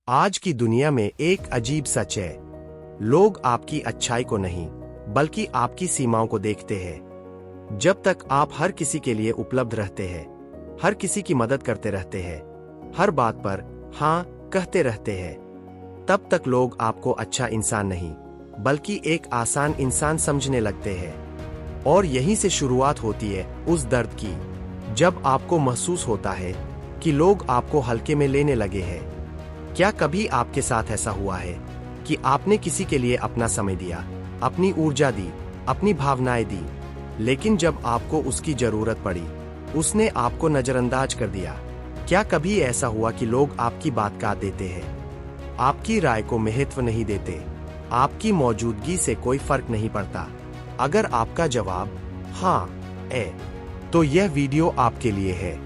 आज की दुनिया में एक अजीब सच है। लोग आपकी अच्छाई को नहीं, बल्कि आपकी सीमाओं को देखते हैं। जब तक आप हर किसी के लिए उपलब्ध रहते हैं, हर किसी की मदद करते रहते हैं, हर बात पर हाँ कहते रहते हैं, तब तक लोग आपको अच्छा इंसान नहीं, बल्कि एक आसान इंसान समझने लगते हैं। और यहीं से शुरुआत होती है उस दर्द की, जब आपको महसूस होता है कि लोग आपको हल्के में लेने लगे हैं। क्या कभी आपके साथ ऐसा हुआ है कि आपने किसी के लिए अपना समय दिया, अपनी ऊर्जा दी, अपनी भावनाएं दी, लेकिन जब आपको उसकी जरूरत पड़ी, उसने आपको नजरअंदाज कर दिया? क्या कभी ऐसा हुआ कि लोग आपकी बात काट देते हैं, आपकी राय को महत्व नहीं देते, आपकी मौजूदगी से कोई फर्क नहीं पड़ता? अगर आपका जवाब हाँ है, तो यह वीडियो आपके लिए है,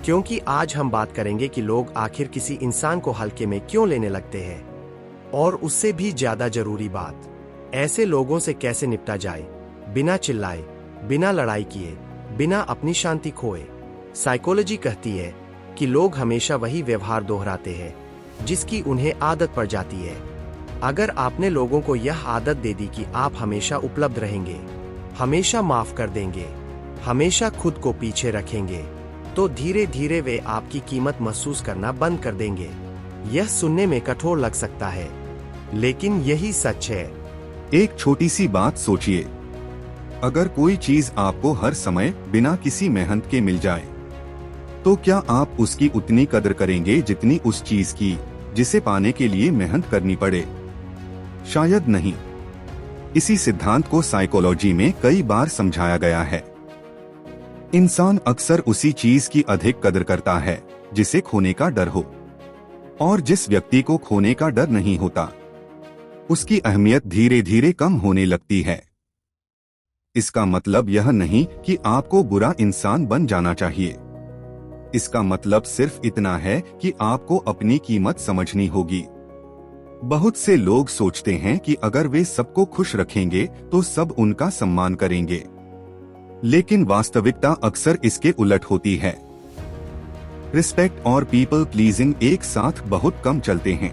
क्योंकि आज हम बात करेंगे कि लोग आखिर किसी इंसान को हल्के में क्यों लेने लगते हैं, और उससे भी ज्यादा जरूरी बात, ऐसे लोगों से कैसे निपटा जाए, बिना चिल्लाए, बिना लड़ाई किए, बिना अपनी शांति खोए। साइकोलॉजी कहती है कि लोग हमेशा वही व्यवहार दोहराते हैं जिसकी उन्हें आदत पड़ जाती है। अगर आपने लोगों को यह आदत दे दी कि आप हमेशा उपलब्ध रहेंगे, हमेशा माफ कर देंगे, हमेशा खुद को पीछे रखेंगे, तो धीरे धीरे वे आपकी कीमत महसूस करना बंद कर देंगे। यह सुनने में कठोर लग सकता है, लेकिन यही सच है। एक छोटी सी बात सोचिए, अगर कोई चीज आपको हर समय बिना किसी मेहनत के मिल जाए, तो क्या आप उसकी उतनी कदर करेंगे जितनी उस चीज की जिसे पाने के लिए मेहनत करनी पड़े? शायद नहीं। इसी सिद्धांत को साइकोलॉजी में कई बार समझाया गया है। इंसान अक्सर उसी चीज की अधिक कदर करता है जिसे खोने का डर हो, और जिस व्यक्ति को खोने का डर नहीं होता, उसकी अहमियत धीरे धीरे कम होने लगती है। इसका मतलब यह नहीं कि आपको बुरा इंसान बन जाना चाहिए। इसका मतलब सिर्फ इतना है कि आपको अपनी कीमत समझनी होगी। बहुत से लोग सोचते हैं कि अगर वे सबको खुश रखेंगे तो सब उनका सम्मान करेंगे, लेकिन वास्तविकता अक्सर इसके उलट होती है। रिस्पेक्ट और पीपल प्लीजिंग एक साथ बहुत कम चलते हैं।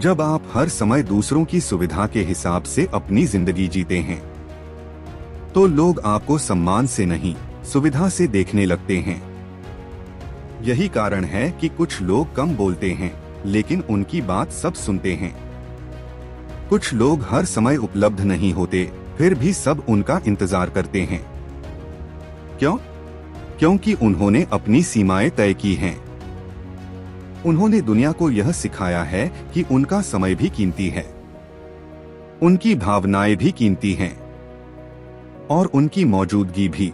जब आप हर समय दूसरों की सुविधा के हिसाब से अपनी जिंदगी जीते हैं, तो लोग आपको सम्मान से नहीं, सुविधा से देखने लगते हैं। यही कारण है कि कुछ लोग कम बोलते हैं, लेकिन उनकी बात सब सुनते हैं। कुछ लोग हर समय उपलब्ध नहीं होते, फिर भी सब उनका इंतजार करते हैं। क्यों? क्योंकि उन्होंने अपनी सीमाएं तय की हैं। उन्होंने दुनिया को यह सिखाया है कि उनका समय भी कीमती है, उनकी भावनाएं भी कीमती हैं, और उनकी मौजूदगी भी।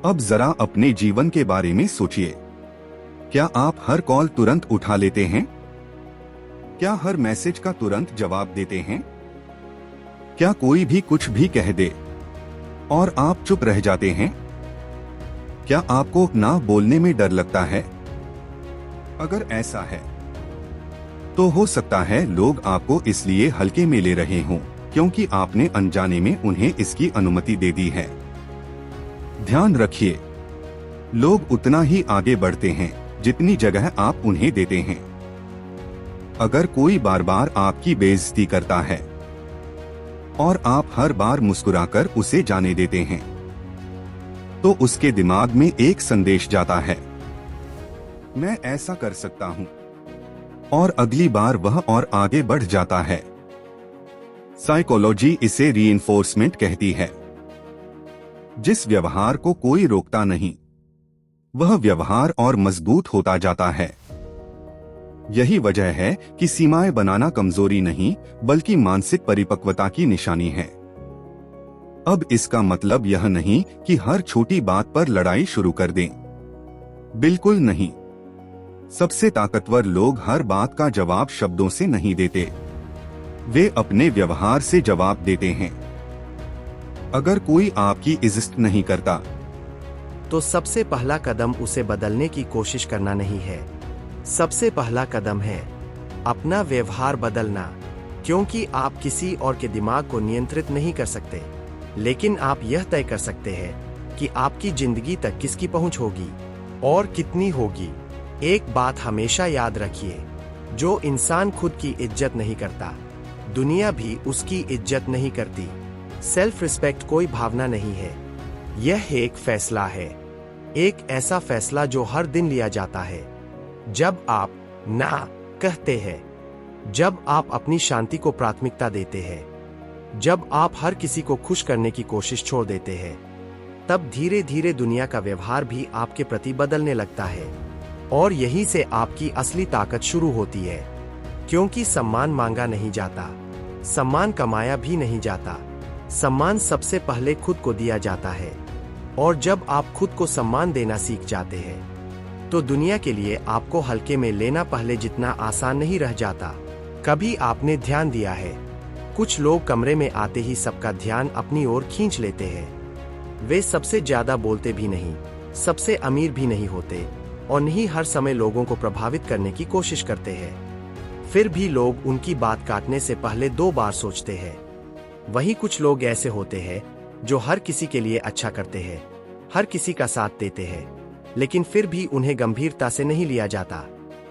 अब जरा अपने जीवन के बारे में सोचिए। क्या आप हर कॉल तुरंत उठा लेते हैं? क्या हर मैसेज का तुरंत जवाब देते हैं? क्या कोई भी कुछ भी कह दे और आप चुप रह जाते हैं? क्या आपको ना बोलने में डर लगता है? अगर ऐसा है, तो हो सकता है लोग आपको इसलिए हल्के में ले रहे हों क्योंकि आपने अनजाने में उन्हें इसकी अनुमति दे दी है। ध्यान रखिए, लोग उतना ही आगे बढ़ते हैं जितनी जगह आप उन्हें देते हैं। अगर कोई बार बार आपकी बेइज्जती करता है और आप हर बार मुस्कुराकर उसे जाने देते हैं, तो उसके दिमाग में एक संदेश जाता है, मैं ऐसा कर सकता हूं, और अगली बार वह और आगे बढ़ जाता है। साइकोलॉजी इसे रीइंफोर्समेंट कहती है। जिस व्यवहार को कोई रोकता नहीं, वह व्यवहार और मजबूत होता जाता है। यही वजह है कि सीमाएं बनाना कमजोरी नहीं, बल्कि मानसिक परिपक्वता की निशानी है। अब इसका मतलब यह नहीं कि हर छोटी बात पर लड़ाई शुरू कर दें। बिल्कुल नहीं। सबसे ताकतवर लोग हर बात का जवाब शब्दों से नहीं देते, वे अपने व्यवहार से जवाब देते हैं। अगर कोई आपकी इज्जत नहीं करता, तो सबसे पहला कदम उसे बदलने की कोशिश करना नहीं है। सबसे पहला कदम है अपना व्यवहार बदलना, क्योंकि आप किसी और के दिमाग को नियंत्रित नहीं कर सकते, लेकिन आप यह तय कर सकते हैं कि आपकी जिंदगी तक किसकी पहुंच होगी और कितनी होगी। एक बात हमेशा याद रखिए, जो इंसान खुद की इज्जत नहीं करता, दुनिया भी उसकी इज्जत नहीं करती। सेल्फ रिस्पेक्ट कोई भावना नहीं है, यह एक फैसला है। एक ऐसा फैसला जो हर दिन लिया जाता है, जब आप ना कहते हैं, जब आप अपनी शांति को प्राथमिकता देते हैं, जब आप हर किसी को खुश करने की कोशिश छोड़ देते हैं, तब धीरे धीरे दुनिया का व्यवहार भी आपके प्रति बदलने लगता है। और यहीं से आपकी असली ताकत शुरू होती है, क्योंकि सम्मान मांगा नहीं जाता, सम्मान कमाया भी नहीं जाता। सम्मान सबसे पहले खुद को दिया जाता है, और जब आप खुद को सम्मान देना सीख जाते हैं, तो दुनिया के लिए आपको हल्के में लेना पहले जितना आसान नहीं रह जाता। कभी आपने ध्यान दिया है, कुछ लोग कमरे में आते ही सबका ध्यान अपनी ओर खींच लेते हैं। वे सबसे ज्यादा बोलते भी नहीं, सबसे अमीर भी नहीं होते, और नहीं हर समय लोगों को प्रभावित करने की कोशिश करते हैं। फिर भी लोग उनकी बात काटने से पहले 2 बार सोचते हैं। वहीं कुछ लोग ऐसे होते हैं जो हर किसी के लिए अच्छा करते हैं, हर किसी का साथ देते हैं, लेकिन फिर भी उन्हें गंभीरता से नहीं लिया जाता।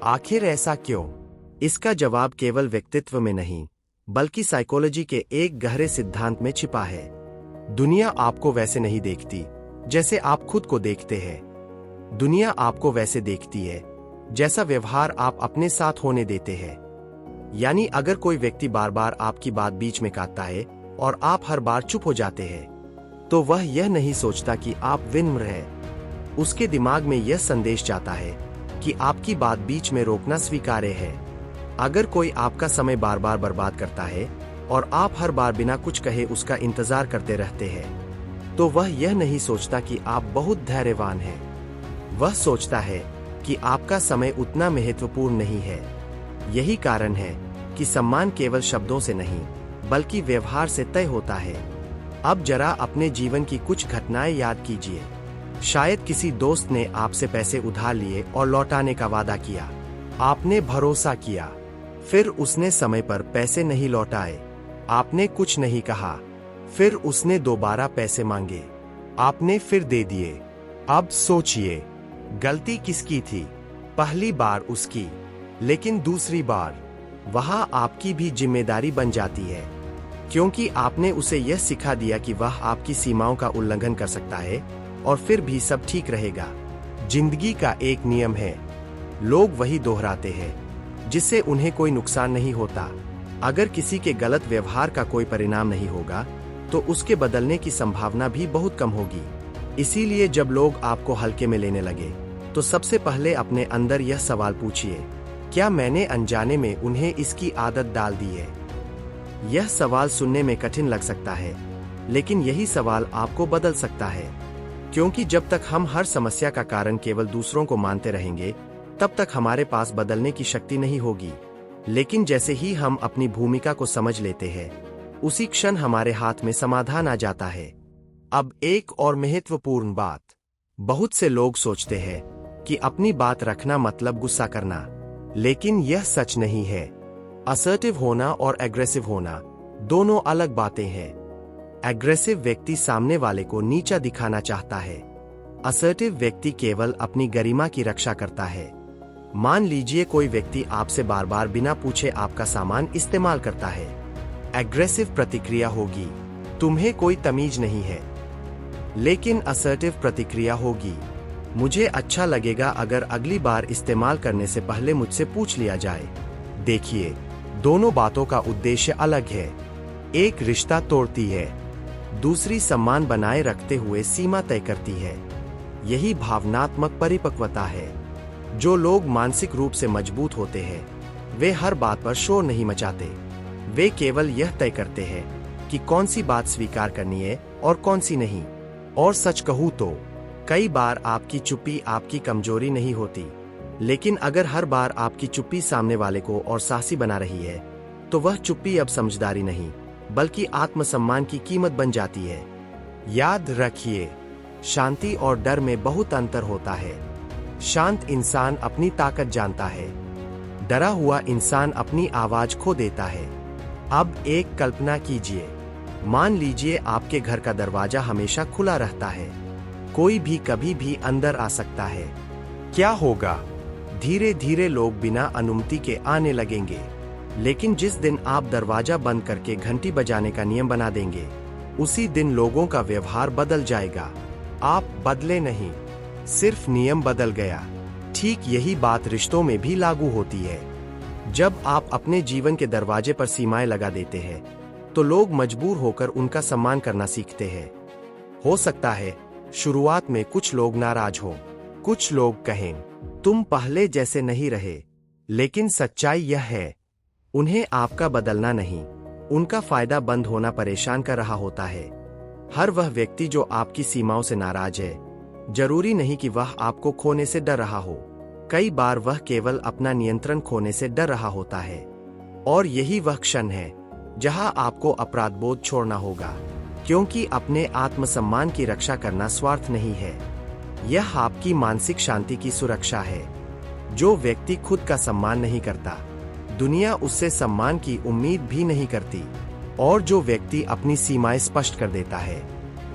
आखिर ऐसा क्यों? इसका जवाब केवल व्यक्तित्व में नहीं, बल्कि साइकोलॉजी के एक गहरे सिद्धांत में छिपा है। दुनिया आपको वैसे नहीं देखती जैसे आप खुद को देखते हैं। दुनिया आपको वैसे देखती है जैसा व्यवहार आप अपने साथ होने देते हैं। यानी अगर कोई व्यक्ति बार बार आपकी बात बीच में काटता है और आप हर बार चुप हो जाते हैं, तो वह यह नहीं सोचता कि आप विनम्र हैं। उसके दिमाग में यह संदेश जाता है कि आपकी बात बीच में रोकना स्वीकार्य है। अगर कोई आपका समय बार बार बर्बाद करता है और आप हर बार बिना कुछ कहे उसका इंतजार करते रहते हैं, तो वह यह नहीं सोचता कि आप बहुत धैर्यवान हैं। वह सोचता है कि आपका समय उतना महत्वपूर्ण नहीं है। यही कारण है कि सम्मान केवल शब्दों से नहीं, बल्कि व्यवहार से तय होता है। अब जरा अपने जीवन की कुछ घटनाएं याद कीजिए। शायद किसी दोस्त ने आपसे पैसे उधार लिए और लौटाने का वादा किया। आपने भरोसा किया, फिर उसने समय पर पैसे नहीं लौटाए। आपने कुछ नहीं कहा, फिर उसने दोबारा पैसे मांगे, आपने फिर दे दिए। अब सोचिए, गलती किसकी थी? पहली बार उसकी, लेकिन दूसरी बार वहां आपकी भी जिम्मेदारी बन जाती है, क्योंकि आपने उसे यह सिखा दिया कि वह आपकी सीमाओं का उल्लंघन कर सकता है और फिर भी सब ठीक रहेगा। जिंदगी का एक नियम है, लोग वही दोहराते हैं जिससे उन्हें कोई नुकसान नहीं होता। अगर किसी के गलत व्यवहार का कोई परिणाम नहीं होगा, तो उसके बदलने की संभावना भी बहुत कम होगी। इसीलिए जब लोग आपको हल्के में लेने लगे, तो सबसे पहले अपने अंदर यह सवाल पूछिए, क्या मैंने अनजाने में उन्हें इसकी आदत डाल दी है? यह सवाल सुनने में कठिन लग सकता है, लेकिन यही सवाल आपको बदल सकता है। क्योंकि जब तक हम हर समस्या का कारण केवल दूसरों को मानते रहेंगे, तब तक हमारे पास बदलने की शक्ति नहीं होगी। लेकिन जैसे ही हम अपनी भूमिका को समझ लेते हैं, उसी क्षण हमारे हाथ में समाधान आ जाता है। अब एक और महत्वपूर्ण बात, बहुत से लोग सोचते हैं कि अपनी बात रखना मतलब गुस्सा करना, लेकिन यह सच नहीं है। असर्टिव होना और एग्रेसिव होना दोनों अलग बातें हैं। एग्रेसिव व्यक्ति सामने वाले को नीचा दिखाना चाहता है। असर्टिव व्यक्ति केवल अपनी गरिमा की रक्षा करता है। मान लीजिए कोई व्यक्ति आपसे बार बार बिना पूछे आपका सामान इस्तेमाल करता है। एग्रेसिव प्रतिक्रिया होगी, तुम्हें कोई तमीज नहीं है। लेकिन असर्टिव प्रतिक्रिया होगी, मुझे अच्छा लगेगा अगर अगली बार इस्तेमाल करने से पहले मुझसे पूछ लिया जाए। देखिए, दोनों बातों का उद्देश्य अलग है। एक रिश्ता तोड़ती है, दूसरी सम्मान बनाए रखते हुए सीमा तय करती है। यही भावनात्मक परिपक्वता है। जो लोग मानसिक रूप से मजबूत होते हैं, वे हर बात पर शोर नहीं मचाते। वे केवल यह तय करते हैं कि कौन सी बात स्वीकार करनी है और कौन सी नहीं। और सच कहूं तो कई बार आपकी चुप्पी आपकी कमजोरी नहीं होती, लेकिन अगर हर बार आपकी चुप्पी सामने वाले को और साहसी बना रही है, तो वह चुप्पी अब समझदारी नहीं, बल्कि आत्मसम्मान की कीमत बन जाती है। याद रखिए, शांति और डर में बहुत अंतर होता है। शांत इंसान अपनी ताकत जानता है, डरा हुआ इंसान अपनी आवाज खो देता है। अब एक कल्पना कीजिए, मान लीजिए आपके घर का दरवाजा हमेशा खुला रहता है, कोई भी कभी भी अंदर आ सकता है। क्या होगा? धीरे धीरे लोग बिना अनुमति के आने लगेंगे। लेकिन जिस दिन आप दरवाजा बंद करके घंटी बजाने का नियम बना देंगे, उसी दिन लोगों का व्यवहार बदल जाएगा। आप बदले नहीं, सिर्फ नियम बदल गया। ठीक यही बात रिश्तों में भी लागू होती है। जब आप अपने जीवन के दरवाजे पर सीमाएं लगा देते हैं, तो लोग मजबूर होकर उनका सम्मान करना सीखते हैं। हो सकता है शुरुआत में कुछ लोग नाराज हो, कुछ लोग कहें तुम पहले जैसे नहीं रहे, लेकिन सच्चाई यह है, उन्हें आपका बदलना नहीं, उनका फायदा बंद होना परेशान कर रहा होता है। हर वह व्यक्ति जो आपकी सीमाओं से नाराज है, जरूरी नहीं कि वह आपको खोने से डर रहा हो। कई बार वह केवल अपना नियंत्रण खोने से डर रहा होता है। और यही वह क्षण है जहां आपको अपराधबोध छोड़ना होगा, क्योंकि अपने आत्मसम्मान की रक्षा करना स्वार्थ नहीं है, यह आपकी मानसिक शांति की सुरक्षा है। जो व्यक्ति खुद का सम्मान नहीं करता, दुनिया उससे सम्मान की उम्मीद भी नहीं करती। और जो व्यक्ति अपनी सीमाएं स्पष्ट कर देता है,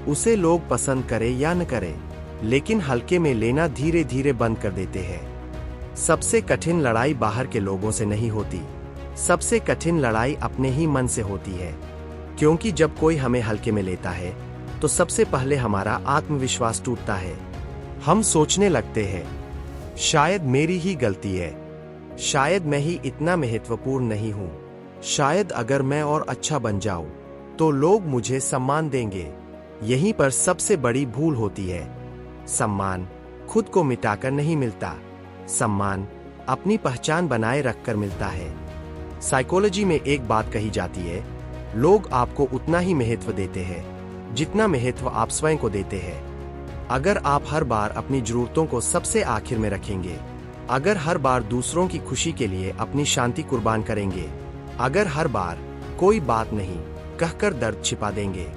उसे लोग पसंद करें या न करें, लेकिन हल्के में लेना धीरे धीरे बंद कर देते हैं। सबसे कठिन लड़ाई बाहर के लोगों से नहीं होती, सबसे कठिन लड़ाई अपने ही मन से होती है। क्योंकि जब कोई हमें हल्के में लेता है, तो सबसे पहले हमारा आत्मविश्वास टूटता है। हम सोचने लगते हैं, शायद मेरी ही गलती है, शायद मैं ही इतना महत्वपूर्ण नहीं हूं, शायद अगर मैं और अच्छा बन जाऊं, तो लोग मुझे सम्मान देंगे। यहीं पर सबसे बड़ी भूल होती है। सम्मान खुद को मिटाकर नहीं मिलता, सम्मान अपनी पहचान बनाए रखकर मिलता है। साइकोलॉजी में एक बात कही जाती है, लोग आपको उतना ही महत्व देते हैं जितना महत्व आप स्वयं को देते हैं। अगर आप हर बार अपनी जरूरतों को सबसे आखिर में रखेंगे, अगर हर बार दूसरों की खुशी के लिए अपनी शांति कुर्बान करेंगे, अगर हर बार कोई बात नहीं कहकर दर्द छिपा देंगे,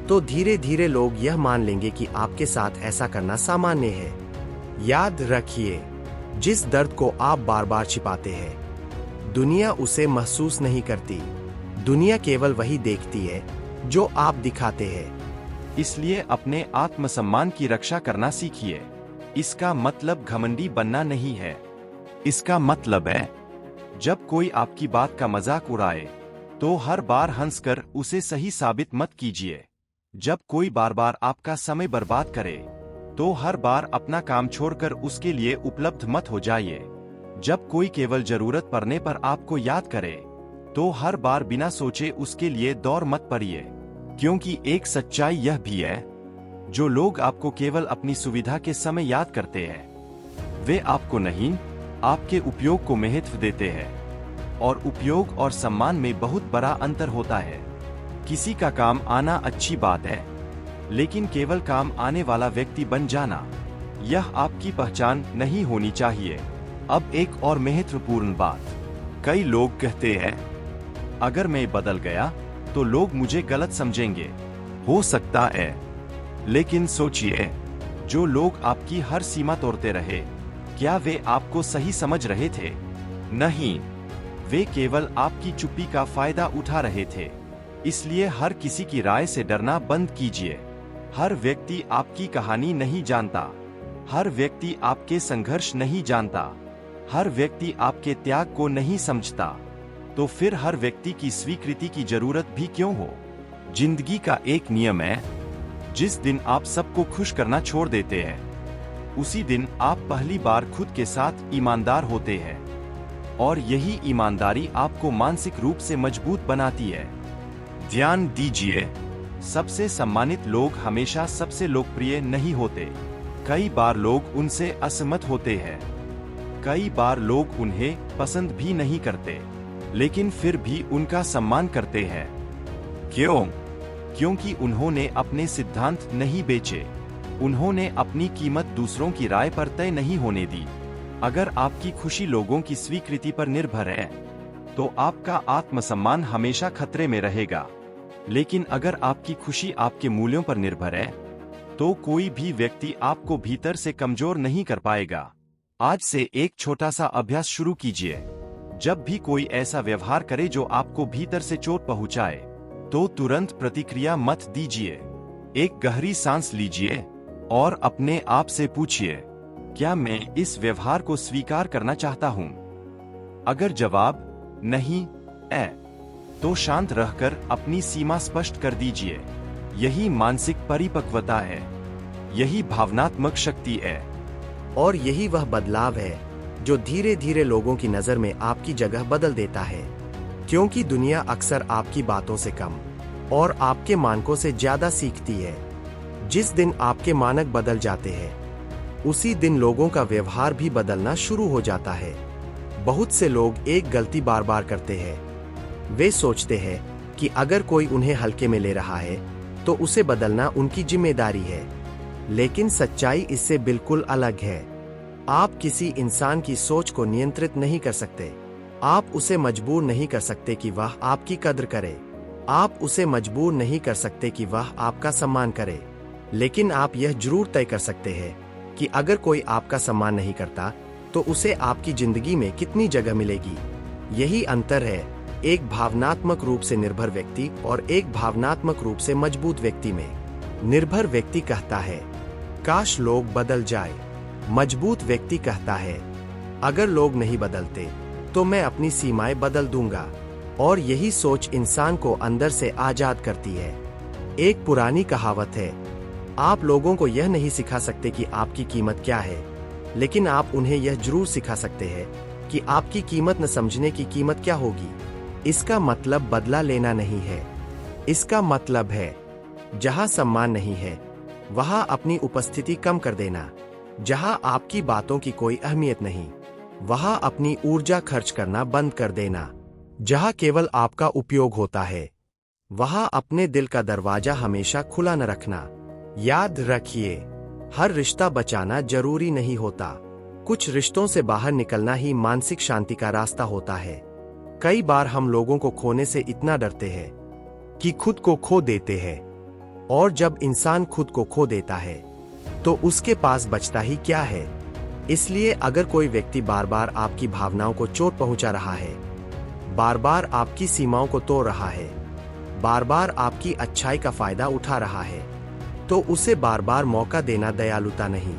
तो धीरे धीरे लोग यह मान लेंगे कि आपके साथ ऐसा करना सामान्य है। याद रखिए, जिस दर्द को आप बार बार छिपाते हैं, दुनिया उसे महसूस नहीं करती। दुनिया केवल वही देखती है जो आप दिखाते हैं। इसलिए अपने आत्मसम्मान की रक्षा करना सीखिए। इसका मतलब घमंडी बनना नहीं है। इसका मतलब है, जब कोई आपकी बात का मजाक उड़ाए, तो हर बार हंसकर उसे सही साबित मत कीजिए। जब कोई बार बार आपका समय बर्बाद करे, तो हर बार अपना काम छोड़कर उसके लिए उपलब्ध मत हो जाइए। जब कोई केवल जरूरत पड़ने पर आपको याद करे, तो हर बार बिना सोचे उसके लिए दौड़ मत पड़िए। क्योंकि एक सच्चाई यह भी है, जो लोग आपको केवल अपनी सुविधा के समय याद करते हैं, वे आपको नहीं, आपके उपयोग को महत्व देते हैं। और उपयोग और सम्मान में बहुत बड़ा अंतर होता है। किसी का काम आना अच्छी बात है, लेकिन केवल काम आने वाला व्यक्ति बन जाना, यह आपकी पहचान नहीं होनी चाहिए। अब एक और महत्वपूर्ण बात, कई लोग कहते हैं, अगर मैं बदल गया तो लोग मुझे गलत समझेंगे। हो सकता है, लेकिन सोचिए, जो लोग आपकी हर सीमा तोड़ते रहे, क्या वे आपको सही समझ रहे थे? नहीं, वे केवल आपकी चुप्पी का फायदा उठा रहे थे। इसलिए हर किसी की राय से डरना बंद कीजिए। हर व्यक्ति आपकी कहानी नहीं जानता, हर व्यक्ति आपके संघर्ष नहीं जानता, हर व्यक्ति आपके त्याग को नहीं समझता। तो फिर हर व्यक्ति की स्वीकृति की जरूरत भी क्यों हो? जिंदगी का एक नियम है, जिस दिन आप सबको खुश करना छोड़ देते हैं, उसी दिन आप पहली बार खुद के साथ ईमानदार होते हैं। और यही ईमानदारी आपको मानसिक रूप से मजबूत बनाती है। ध्यान दीजिए, सबसे सम्मानित लोग हमेशा सबसे लोकप्रिय नहीं होते। कई बार लोग उनसे असहमत होते हैं, कई बार लोग उन्हें पसंद भी नहीं करते, लेकिन फिर भी उनका सम्मान करते हैं। क्यों? क्योंकि उन्होंने अपने सिद्धांत नहीं बेचे, उन्होंने अपनी कीमत दूसरों की राय पर तय नहीं होने दी। अगर आपकी खुशी लोगों की स्वीकृति पर निर्भर है, तो आपका आत्मसम्मान हमेशा खतरे में रहेगा। लेकिन अगर आपकी खुशी आपके मूल्यों पर निर्भर है, तो कोई भी व्यक्ति आपको भीतर से कमजोर नहीं कर पाएगा। आज से एक छोटा सा अभ्यास शुरू कीजिए। जब भी कोई ऐसा व्यवहार करे जो आपको भीतर से चोट पहुंचाए, तो तुरंत प्रतिक्रिया मत दीजिए। एक गहरी सांस लीजिए और अपने आप से पूछिए, क्या मैं इस व्यवहार को स्वीकार करना चाहता हूं? अगर जवाब नहीं है, तो शांत रहकर अपनी सीमा स्पष्ट कर दीजिए। यही मानसिक परिपक्वता है, यही भावनात्मक शक्ति है। और यही वह बदलाव है जो धीरे धीरे लोगों की नजर में आपकी जगह बदल देता है, क्योंकि दुनिया अक्सर आपकी बातों से कम और आपके मानकों से ज्यादा सीखती है। जिस दिन आपके मानक बदल जाते हैं, उसी दिन लोगों का व्यवहार भी बदलना शुरू हो जाता है। बहुत से लोग एक गलती बार बार करते हैं। वे सोचते हैं कि अगर कोई उन्हें हल्के में ले रहा है तो उसे बदलना उनकी जिम्मेदारी है, लेकिन सच्चाई इससे बिल्कुल अलग है। आप किसी इंसान की सोच को नियंत्रित नहीं कर सकते। आप उसे मजबूर नहीं कर सकते कि वह आपकी कद्र करे। आप उसे मजबूर नहीं कर सकते कि वह आपका सम्मान करे। लेकिन आप यह जरूर तय कर सकते हैं कि अगर कोई आपका सम्मान नहीं करता तो उसे आपकी जिंदगी में कितनी जगह मिलेगी। यही अंतर है एक भावनात्मक रूप से निर्भर व्यक्ति और एक भावनात्मक रूप से मजबूत व्यक्ति में। निर्भर व्यक्ति कहता है, काश लोग बदल जाए। मजबूत व्यक्ति कहता है, अगर लोग नहीं बदलते तो मैं अपनी सीमाएं बदल दूंगा। और यही सोच इंसान को अंदर से आजाद करती है। एक पुरानी कहावत है, आप लोगों को यह नहीं सिखा सकते कि आपकी कीमत क्या है, लेकिन आप उन्हें यह जरूर सिखा सकते हैं कि आपकी कीमत न समझने की कीमत क्या होगी। इसका मतलब बदला लेना नहीं है। इसका मतलब है जहां सम्मान नहीं है, वहां अपनी उपस्थिति कम कर देना। जहां आपकी बातों की कोई अहमियत नहीं, वहां अपनी ऊर्जा खर्च करना बंद कर देना। जहां केवल आपका उपयोग होता है, वहां अपने दिल का दरवाजा हमेशा खुला न रखना। याद रखिए, हर रिश्ता बचाना जरूरी नहीं होता। कुछ रिश्तों से बाहर निकलना ही मानसिक शांति का रास्ता होता है। कई बार हम लोगों को खोने से इतना डरते हैं कि खुद को खो देते हैं, और जब इंसान खुद को खो देता है तो उसके पास बचता ही क्या है। इसलिए अगर कोई व्यक्ति बार बार आपकी भावनाओं को चोट पहुंचा रहा है, बार बार आपकी सीमाओं को तोड़ रहा है, बार बार आपकी अच्छाई का फायदा उठा रहा है, तो उसे बार बार मौका देना दयालुता नहीं,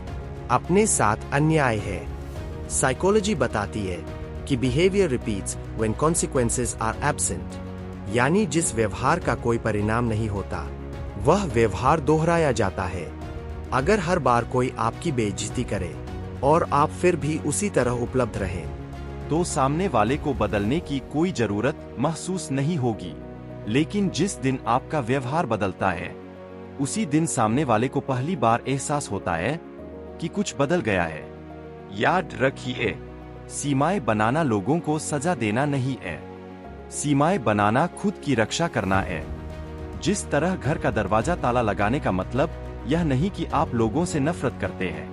अपने साथ अन्याय है। साइकोलॉजी बताती है कि behaviour repeats when consequences are absent, यानी जिस व्यवहार का कोई परिणाम नहीं होता, वह व्यवहार दोहराया जाता है। अगर हर बार कोई आपकी बेइज्जती करे और आप फिर भी उसी तरह उपलब्ध रहें, तो सामने वाले को बदलने की कोई जरूरत महसूस नहीं होगी। लेकिन जिस दिन आपका व्यवहार बदलता है, उसी दिन सामने वाले को पहली बार एहसास होता है कि कुछ बदल गया है। याद रखिए, सीमाएं बनाना लोगों को सजा देना नहीं है। सीमाएं बनाना खुद की रक्षा करना है। जिस तरह घर का दरवाजा ताला लगाने का मतलब यह नहीं कि आप लोगों से नफरत करते हैं,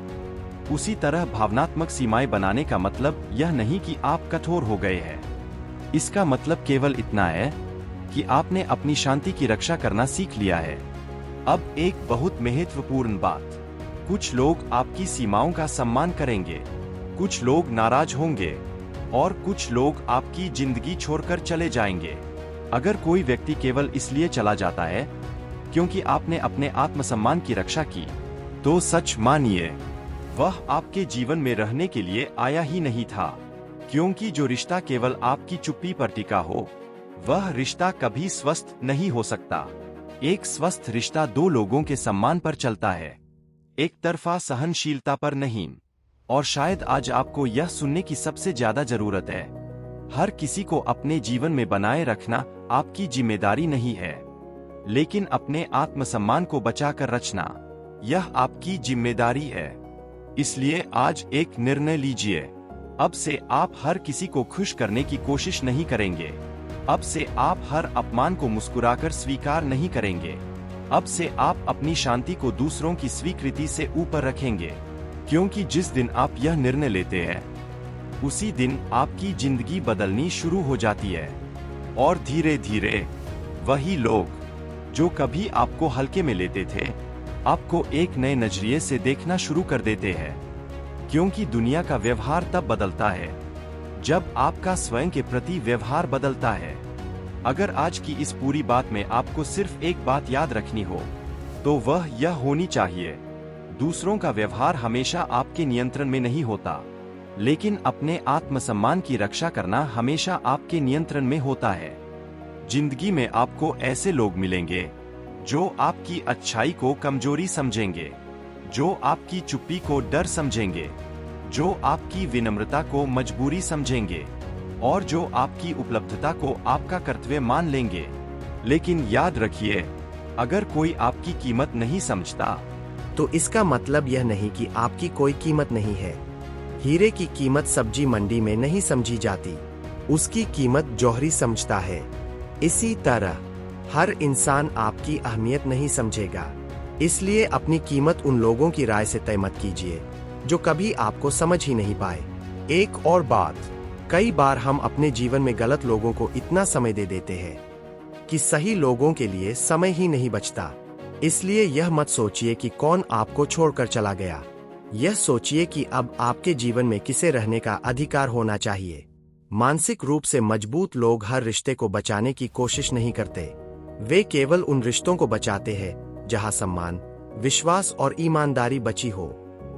उसी तरह भावनात्मक सीमाएं बनाने का मतलब यह नहीं कि आप कठोर हो गए हैं। इसका मतलब केवल इतना है कि आपने अपनी शांति की रक्षा करना सीख लिया है। अब एक बहुत महत्वपूर्ण बात, कुछ लोग आपकी सीमाओं का सम्मान करेंगे, कुछ लोग नाराज होंगे और कुछ लोग आपकी जिंदगी छोड़कर चले जाएंगे। अगर कोई व्यक्ति केवल इसलिए चला जाता है क्योंकि आपने अपने आत्मसम्मान की रक्षा की, तो सच मानिए वह आपके जीवन में रहने के लिए आया ही नहीं था। क्योंकि जो रिश्ता केवल आपकी चुप्पी पर टिका हो, वह रिश्ता कभी स्वस्थ नहीं हो सकता। एक स्वस्थ रिश्ता दो लोगों के सम्मान पर चलता है, एक तरफा सहनशीलता पर नहीं। और शायद आज आपको यह सुनने की सबसे ज्यादा जरूरत है, हर किसी को अपने जीवन में बनाए रखना आपकी जिम्मेदारी नहीं है, लेकिन अपने आत्मसम्मान को बचाकर रचना यह आपकी जिम्मेदारी है। इसलिए आज एक निर्णय लीजिए, अब से आप हर किसी को खुश करने की कोशिश नहीं करेंगे। अब से आप हर अपमान को मुस्कुराकर स्वीकार नहीं करेंगे। अब से आप अपनी शांति को दूसरों की स्वीकृति से ऊपर रखेंगे। क्योंकि जिस दिन आप यह निर्णय लेते हैं, उसी दिन आपकी जिंदगी बदलनी शुरू हो जाती है। और धीरे धीरे वही लोग जो कभी आपको हल्के में लेते थे, आपको एक नए नजरिए से देखना शुरू कर देते हैं। क्योंकि दुनिया का व्यवहार तब बदलता है जब आपका स्वयं के प्रति व्यवहार बदलता है। अगर आज की इस पूरी बात में आपको सिर्फ एक बात याद रखनी हो, तो वह यह होनी चाहिए, दूसरों का व्यवहार हमेशा आपके नियंत्रण में नहीं होता, लेकिन अपने आत्मसम्मान की रक्षा करना हमेशा आपके नियंत्रण में होता है। जिंदगी में आपको ऐसे लोग मिलेंगे जो आपकी अच्छाई को कमजोरी समझेंगे, जो आपकी चुप्पी को डर समझेंगे, जो आपकी विनम्रता को मजबूरी समझेंगे और जो आपकी उपलब्धता को आपका कर्तव्य मान लेंगे। लेकिन याद रखिए, अगर कोई आपकी कीमत नहीं समझता, तो इसका मतलब यह नहीं कि आपकी कोई कीमत नहीं है। हीरे की कीमत सब्जी मंडी में नहीं समझी जाती, उसकी कीमत जौहरी समझता है। इसी तरह हर इंसान आपकी अहमियत नहीं समझेगा, इसलिए अपनी कीमत उन लोगों की राय से तय मत कीजिए जो कभी आपको समझ ही नहीं पाए। एक और बात, कई बार हम अपने जीवन में गलत लोगों को इतना समय दे देते हैं कि सही लोगों के लिए समय ही नहीं बचता। इसलिए यह मत सोचिए कि कौन आपको छोड़कर चला गया, यह सोचिए कि अब आपके जीवन में किसे रहने का अधिकार होना चाहिए। मानसिक रूप से मजबूत लोग हर रिश्ते को बचाने की कोशिश नहीं करते, वे केवल उन रिश्तों को बचाते हैं जहां सम्मान, विश्वास और ईमानदारी बची हो।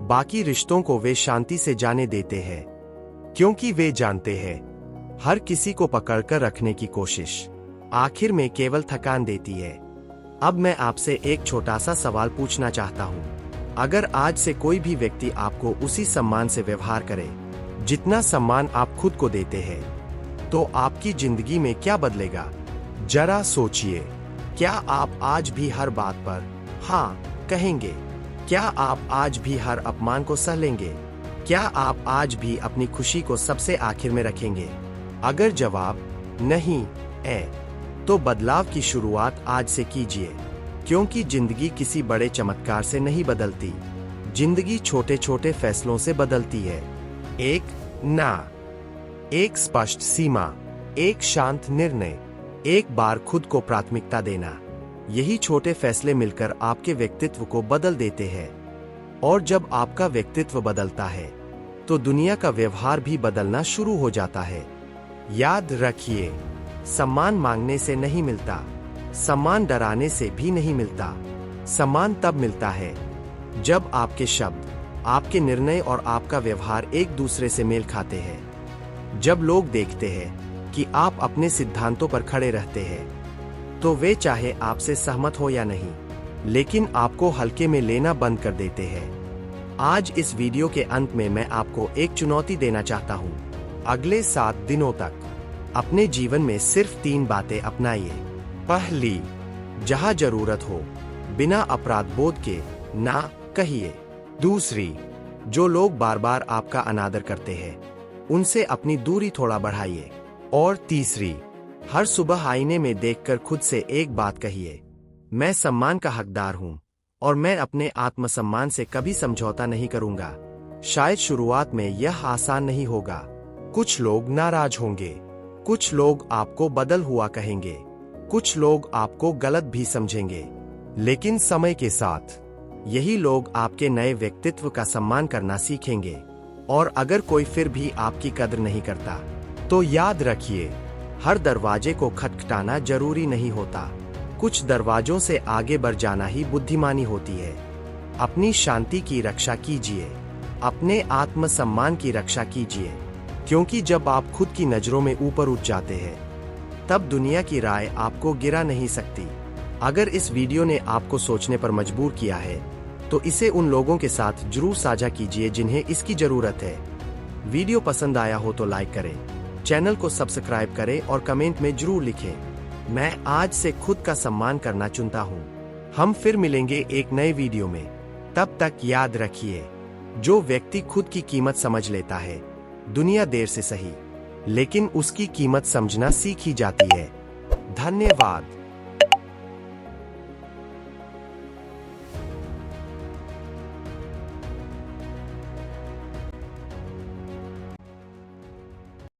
बाकी रिश्तों को वे शांति से जाने देते हैं, क्योंकि वे जानते हैं हर किसी को पकड़कर रखने की कोशिश आखिर में केवल थकान देती है। अब मैं आपसे एक छोटा सा सवाल पूछना चाहता हूं। अगर आज से कोई भी व्यक्ति आपको उसी सम्मान से व्यवहार करे जितना सम्मान आप खुद को देते हैं, तो आपकी जिंदगी में क्या बदलेगा? जरा सोचिए। क्या आप आज भी हर बात पर हाँ कहेंगे? क्या आप आज भी हर अपमान को सह लेंगे? क्या आप आज भी अपनी खुशी को सबसे आखिर में रखेंगे? अगर जवाब नहीं है, तो बदलाव की शुरुआत आज से कीजिए, क्योंकि जिंदगी किसी बड़े चमत्कार से नहीं बदलती, जिंदगी छोटे छोटे फैसलों से बदलती है। एक ना, एक स्पष्ट सीमा, एक शांत निर्णय, एक बार खुद को प्राथमिकता देना, यही छोटे फैसले मिलकर आपके व्यक्तित्व को बदल देते हैं। और जब आपका व्यक्तित्व बदलता है, तो दुनिया का व्यवहार भी बदलना शुरू हो जाता है। याद रखिए, सम्मान मांगने से नहीं मिलता, सम्मान डराने से भी नहीं मिलता। सम्मान तब मिलता है जब आपके शब्द, आपके निर्णय और आपका व्यवहार एक दूसरे से मेल खाते हैं। जब लोग देखते हैं कि आप अपने सिद्धांतों पर खड़े रहते हैं, तो वे चाहे आपसे सहमत हो या नहीं, लेकिन आपको हल्के में लेना बंद कर देते हैं। आज इस वीडियो के अंत में मैं आपको एक चुनौती देना चाहता हूं। अगले 7 दिनों तक अपने जीवन में सिर्फ 3 बातें अपनाइए। पहली, जहां जरूरत हो बिना अपराध बोध के ना कहिए। दूसरी, जो लोग बार बार आपका अनादर करते हैं, उनसे अपनी दूरी थोड़ा बढ़ाइए। और तीसरी, हर सुबह आईने में देखकर खुद से एक बात कहिए, मैं सम्मान का हकदार हूं और मैं अपने आत्मसम्मान से कभी समझौता नहीं करूंगा। शायद शुरुआत में यह आसान नहीं होगा, कुछ लोग नाराज होंगे, कुछ लोग आपको बदल हुआ कहेंगे, कुछ लोग आपको गलत भी समझेंगे, लेकिन समय के साथ यही लोग आपके नए व्यक्तित्व का सम्मान करना सीखेंगे। और अगर कोई फिर भी आपकी कद्र नहीं करता, तो याद रखिए, हर दरवाजे को खटखटाना जरूरी नहीं होता, कुछ दरवाजों से आगे बढ़ जाना ही बुद्धिमानी होती है। अपनी शांति की रक्षा कीजिए, अपने आत्मसम्मान की रक्षा कीजिए, क्योंकि जब आप खुद की नजरों में ऊपर उठ जाते हैं, तब दुनिया की राय आपको गिरा नहीं सकती। अगर इस वीडियो ने आपको सोचने पर मजबूर किया है, तो इसे उन लोगों के साथ जरूर साझा कीजिए जिन्हें इसकी जरूरत है। वीडियो पसंद आया हो तो लाइक करें, चैनल को सब्सक्राइब करें और कमेंट में जरूर लिखें, मैं आज से खुद का सम्मान करना चुनता हूं। हम फिर मिलेंगे एक नए वीडियो में। तब तक याद रखिए, जो व्यक्ति खुद की कीमत समझ लेता है, दुनिया देर से सही, लेकिन उसकी कीमत समझना सीख ही जाती है। धन्यवाद।